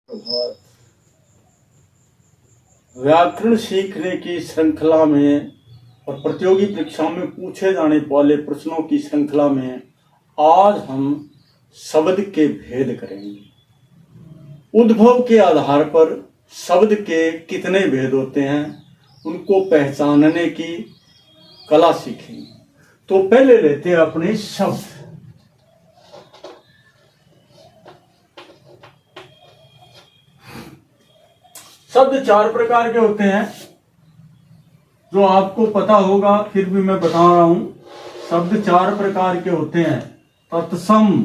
और व्याकरण सीखने की श्रृंखला में और प्रतियोगी परीक्षाओं में पूछे जाने वाले प्रश्नों की श्रृंखला में आज हम शब्द के भेद करेंगे। उद्भव के आधार पर शब्द के कितने भेद होते हैं उनको पहचानने की कला सीखेंगे। तो पहले लेते हैं अपने शब्द। शब्द चार प्रकार के होते हैं जो आपको पता होगा, फिर भी मैं बता रहा हूं। शब्द चार प्रकार के होते हैं। तत्सम,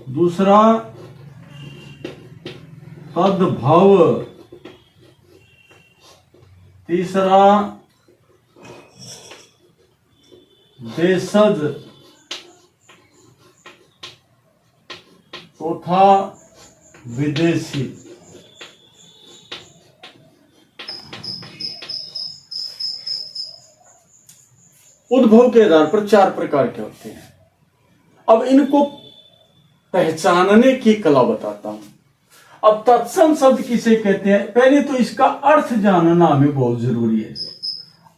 दूसरा तद्भव, तीसरा देशज, चौथा विदेशी। उद्भव के आधार पर चार प्रकार के होते हैं। अब इनको पहचानने की कला बताता हूं। अब तत्सम शब्द किसे कहते हैं, पहले तो इसका अर्थ जानना हमें बहुत जरूरी है।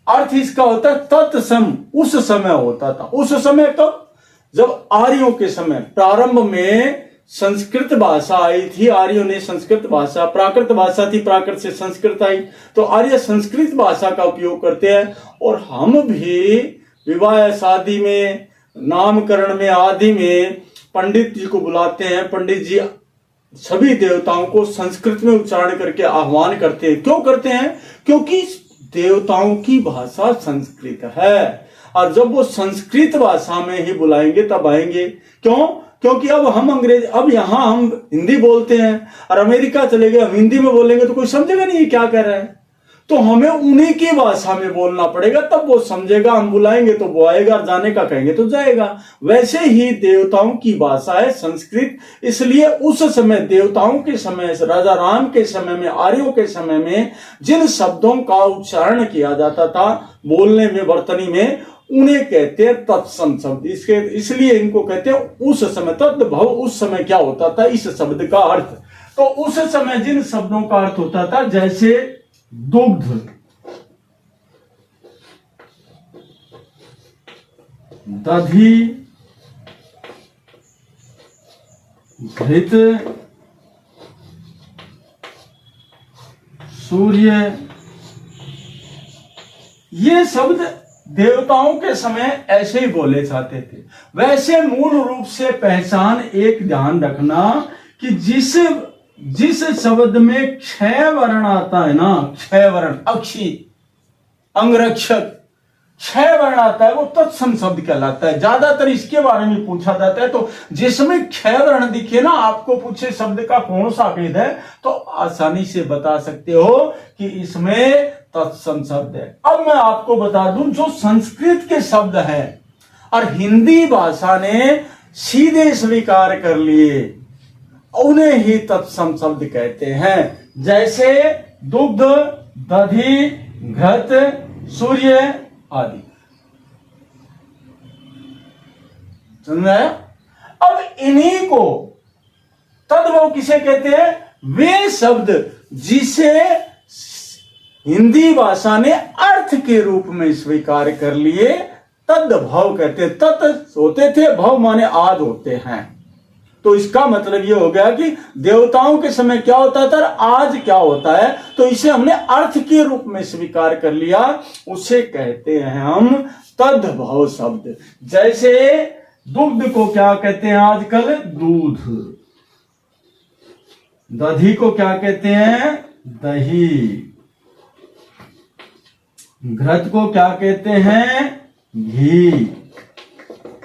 अर्थ इसका होता है तत्सम, उस समय होता था। उस समय कब? जब आर्यों के समय, प्रारंभ में संस्कृत भाषा आई थी। आर्यों ने संस्कृत भाषा, प्राकृत भाषा थी, प्राकृत से संस्कृत आई, तो आर्य संस्कृत भाषा का उपयोग करते हैं। और हम भी विवाह शादी में, नामकरण में आदि में पंडित जी को बुलाते हैं। पंडित जी सभी देवताओं को संस्कृत में उच्चारण करके आह्वान करते हैं। क्यों करते हैं? क्योंकि देवताओं की भाषा संस्कृत है, और जब वो संस्कृत भाषा में ही बुलाएंगे तब आएंगे। क्यों? क्योंकि अब यहाँ हम हिंदी बोलते हैं और अमेरिका चले गए, हम हिंदी में बोलेंगे तो कोई समझेगा नहीं ये क्या कह रहा है। तो हमें उन्हीं की भाषा में बोलना पड़ेगा, तब वो समझेगा। हम बुलाएंगे तो वो आएगा, जाने का कहेंगे तो जाएगा। वैसे ही देवताओं की भाषा है संस्कृत। इसलिए उस समय, देवताओं के समय, राजा राम के समय में, आर्यों के समय में जिन शब्दों का उच्चारण किया जाता था बोलने में, वर्तनी में, उन्हें कहते हैं तत्सम शब्द। इसलिए इनको कहते हैं उस समय। तद्भव, उस समय क्या होता था, इस शब्द का अर्थ। तो उस समय जिन शब्दों का अर्थ होता था, जैसे दुग्ध, दधी, घृत, सूर्य, ये शब्द देवताओं के समय ऐसे ही बोले जाते थे। वैसे मूल रूप से पहचान एक ध्यान रखना कि जिस शब्द में क्षय वर्ण आता है ना, क्षय वर्ण, अक्षी, अंगरक्षक, क्षय वर्ण आता है, वो तत्सम शब्द कहलाता है। ज्यादातर इसके बारे में पूछा जाता है। तो जिसमें क्षय वर्ण दिखे ना, आपको पूछे शब्द का कौन सा भेद है, तो आसानी से बता सकते हो कि इसमें तत्सम शब्द है। अब मैं आपको बता दूं, जो संस्कृत के शब्द हैं और हिंदी भाषा ने सीधे स्वीकार कर लिए, उन्हें ही तत्सम शब्द कहते हैं। जैसे दुग्ध, दधी, घृत, सूर्य आदि। समझ में आया? अब इन्हीं को तद्भव किसे कहते हैं? वे शब्द जिसे हिंदी भाषा ने अर्थ के रूप में स्वीकार कर लिए, तद्भव कहते हैं। तत् होते थे, भव माने आज होते हैं। तो इसका मतलब ये हो गया कि देवताओं के समय क्या होता था, आज क्या होता है, तो इसे हमने अर्थ के रूप में स्वीकार कर लिया, उसे कहते हैं हम तद्भव शब्द। जैसे दुग्ध को क्या कहते हैं आजकल? दूध। दधी को क्या कहते हैं? दही। घृत को क्या कहते हैं? घी।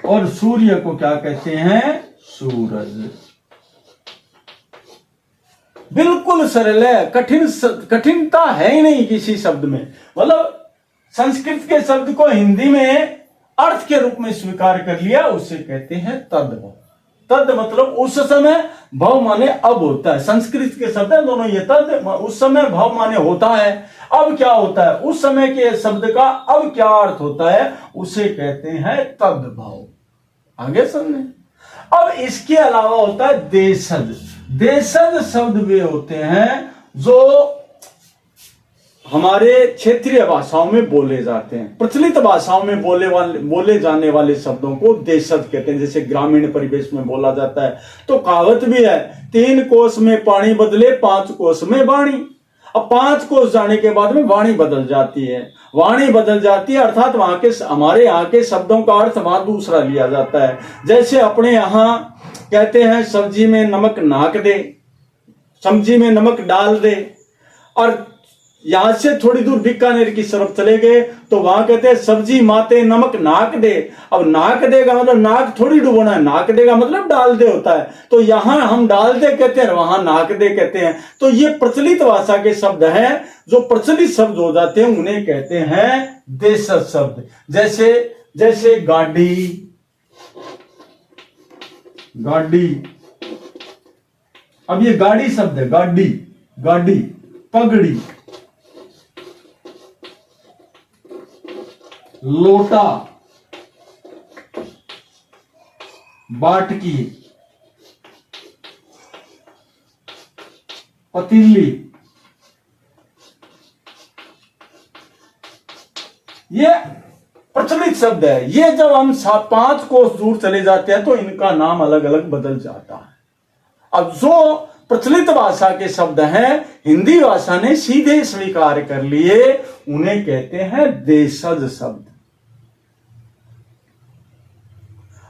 और सूर्य को क्या कहते हैं? सूरज। बिल्कुल सरल है, कठिनता है ही नहीं किसी शब्द में। मतलब संस्कृत के शब्द को हिंदी में अर्थ के रूप में स्वीकार कर लिया, उसे कहते हैं तद्भव। तद मतलब उस समय, भव माने अब होता है। संस्कृत के शब्द है दोनों ये। तद उस समय, भव माने होता है, अब क्या होता है, उस समय के शब्द का अब क्या अर्थ होता है, उसे कहते हैं तद्भव। आगे समझे। अब इसके अलावा होता है देशज। देशज शब्द वे होते हैं जो हमारे क्षेत्रीय भाषाओं में बोले जाते हैं, प्रचलित भाषाओं में बोले जाने वाले शब्दों को देशज कहते हैं। जैसे ग्रामीण परिवेश में बोला जाता है, तो कहावत भी है, 3 कोस में पानी बदले 5 कोस में वाणी। अब 5 कोस जाने के बाद में वाणी बदल जाती है, वाणी बदल जाती है, अर्थात वहां के हमारे यहाँ के शब्दों का अर्थ वहां दूसरा लिया जाता है। जैसे अपने यहाँ कहते हैं सब्जी में नमक नाक दे, सब्जी में नमक डाल दे, और यहां से थोड़ी दूर बीकानेर की तरफ चले गए तो वहां कहते हैं सब्जी माते नमक नाक दे। अब नाक देगा मतलब नाक थोड़ी डुबोना है, नाक देगा मतलब डाल दे होता है। तो यहां हम डाल दे कहते हैं, वहां नाक दे कहते हैं। तो ये प्रचलित भाषा के शब्द हैं, जो प्रचलित शब्द हो जाते हैं उन्हें कहते हैं देशज शब्द। जैसे गाड़ी, गाड़ी, अब ये गाड़ी शब्द है, गाड़ी, गाड़ी, पगड़ी, लोटा, बाटकी, पतीली, ये प्रचलित शब्द है। ये जब हम 5 कोस दूर चले जाते हैं तो इनका नाम अलग अलग बदल जाता है। अब जो प्रचलित भाषा के शब्द हैं, हिंदी भाषा ने सीधे स्वीकार कर लिए, उन्हें कहते हैं देशज शब्द।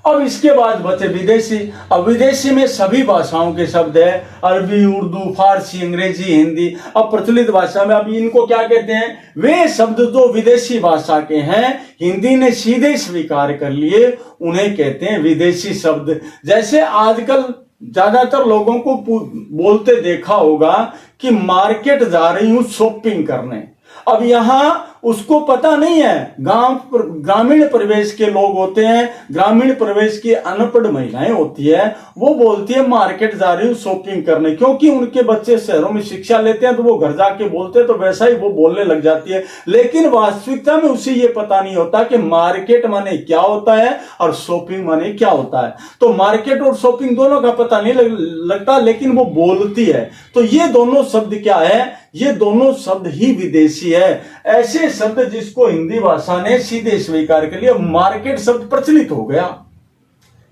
अब इसके बाद बचे विदेशी। अब विदेशी में सभी भाषाओं के शब्द है, अरबी, उर्दू, फारसी, अंग्रेजी, हिंदी। अब प्रचलित भाषा में अब इनको क्या कहते हैं, वे शब्द जो विदेशी भाषा के हैं, हिंदी ने सीधे स्वीकार कर लिए, उन्हें कहते हैं विदेशी शब्द। जैसे आजकल ज्यादातर लोगों को बोलते देखा होगा कि मार्केट जा रही हूं शॉपिंग करने। अब यहां उसको पता नहीं है, ग्रामीण परिवेश के लोग होते हैं, ग्रामीण परिवेश की अनपढ़ महिलाएं होती है, वो बोलती है मार्केट जा रही हूं शॉपिंग करने, क्योंकि उनके बच्चे शहरों में शिक्षा लेते हैं तो वो घर जाके बोलते हैं, तो वैसा ही वो बोलने लग जाती है। लेकिन वास्तविकता में उसे ये पता नहीं होता कि मार्केट माने क्या होता है और शॉपिंग माने क्या होता है। तो मार्केट और शॉपिंग दोनों का पता नहीं लगता, लेकिन वो बोलती है। तो ये दोनों शब्द क्या है, ये दोनों शब्द ही विदेशी है। ऐसे शब्द जिसको हिंदी भाषा ने सीधे स्वीकार कर लिया। मार्केट शब्द प्रचलित हो गया,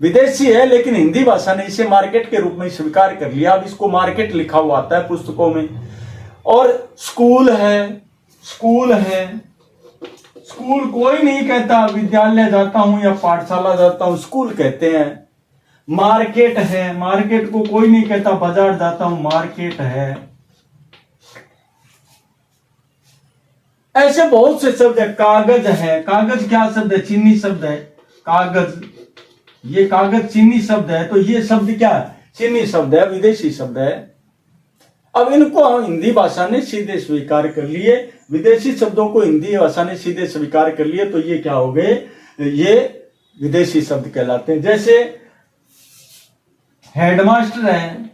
विदेशी है, लेकिन हिंदी भाषा ने इसे मार्केट के रूप में स्वीकार कर लिया। अब इसको मार्केट लिखा हुआ आता है पुस्तकों में। और स्कूल है, स्कूल है, स्कूल कोई नहीं कहता विद्यालय जाता हूं या पाठशाला जाता हूं, स्कूल कहते हैं। मार्केट है, मार्केट को कोई नहीं कहता बाजार जाता हूं, मार्केट है। ऐसे बहुत से शब्द है। कागज है, कागज क्या शब्द है, चीनी शब्द है, कागज, ये कागज चीनी शब्द है। तो ये शब्द क्या है, चीनी शब्द है, विदेशी शब्द है। अब इनको हिंदी भाषा ने सीधे स्वीकार कर लिए, विदेशी शब्दों को हिंदी भाषा ने सीधे स्वीकार कर लिए, तो ये क्या हो गए, ये विदेशी शब्द कहलाते हैं। जैसे हेडमास्टर है,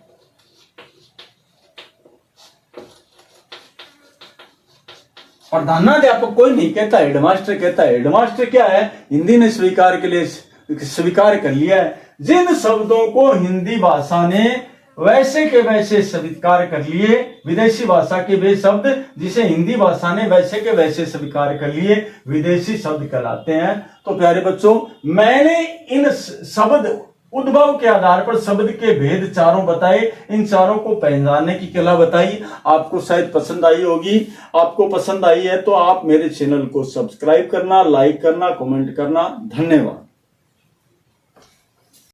प्रधानाध्यापक कोई नहीं कहता, हेडमास्टर कहता है। हेडमास्टर क्या है, हिंदी ने स्वीकार कर लिया है। जिन शब्दों को हिंदी भाषा ने वैसे के वैसे स्वीकार कर लिए, विदेशी भाषा के वे शब्द जिसे हिंदी भाषा ने वैसे के वैसे स्वीकार कर लिए, विदेशी शब्द कहलाते हैं। तो प्यारे बच्चों, मैंने इन शब्द उद्भव के आधार पर शब्द के भेद चारों बताए, इन चारों को पहचानने की कला बताई। आपको शायद पसंद आई होगी। आपको पसंद आई है तो आप मेरे चैनल को सब्सक्राइब करना, लाइक करना, कमेंट करना। धन्यवाद।